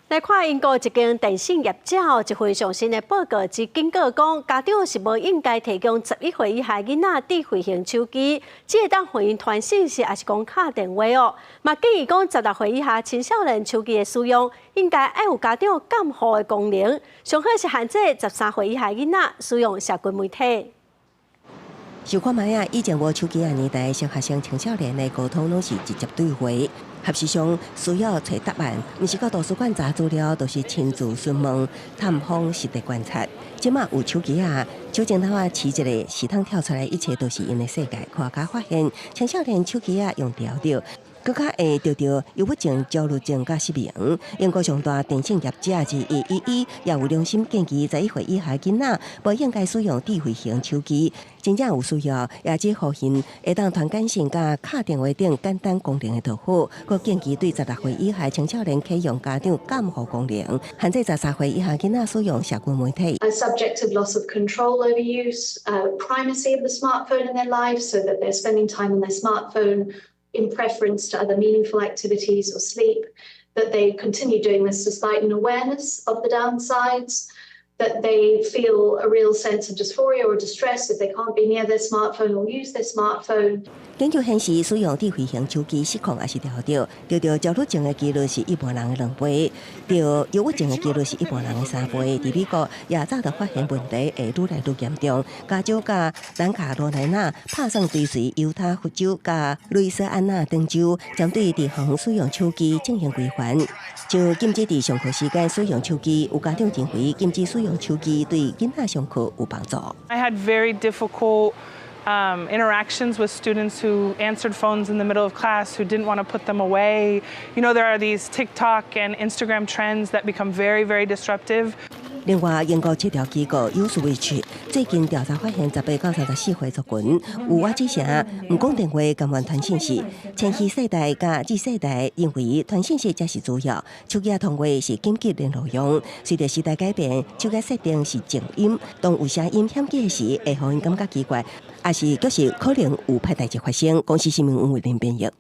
来看英国一间电信业者一份上新的报告，指警告讲，家长是无应该提供11岁以下囡仔智慧型手机，只会当回应传信息，还是讲敲电话哦。嘛建议讲16岁以下青少年手机的使用，应该要有家长监护的功能，上好是限制13岁以下囡仔使用社群媒体。 想看卖啊，以前无手机的年代，小学生、青少年的沟通拢是直接对话，合适上需要找答案，毋是到图书馆查资料，都是亲自询问、探访、实地观察。即马有手机啊，手镜头啊，试一个时通跳出来，一切都是因的世界。看家发现，青少年手机啊用调着。 更加会得到忧郁症、焦虑症甲失眠。英国上大电信业者之111也有良心建议，11岁以下囡仔无应该使用智慧型手机。真正有需要，也只互因会当传简讯、甲敲电话等简单功能的就好。佮建议对16岁以下青少年启用家长监护功能，限制13岁以下囡仔使用社群媒体。Subject of loss of control over use, primacy of the smartphone in their lives, so that they're spending time on their smartphone. In preference to other meaningful activities or sleep, that they continue doing this despite an awareness of the downsides, that they feel a real sense of dysphoria or distress if they can't be near their smartphone or use their smartphone. 研究显示，使用智慧型手机失控也是调着焦虑症的几率是一般人的2倍，着忧郁症的几率是一般人的3倍。在美国，也早就发现问题会愈来愈严重。加州、甲南卡罗来纳、帕桑追随犹他福州、甲路易斯安那等州，针对地方使用手机进行规范，就禁止在上课时间使用手机。有家长认为，禁止使用手机对囡仔上课有帮助。I had very difficult interactions with students who answered phones in the middle of class, who didn't want to put them away. You know, there are these TikTok and Instagram trends that become very, very disruptive. 另外，英国7条机构 Uswitch 最近调查发现，18到34岁族群有我之成唔讲电话，甘愿传信息。千禧世代甲Z世代认为传信息才是主要，手机通话是紧急联络用。随着时代改变，手机设定是静音，当有声音响起时，会互因感觉奇怪，也是就是可能有歹代志发生。公司新闻为您编译。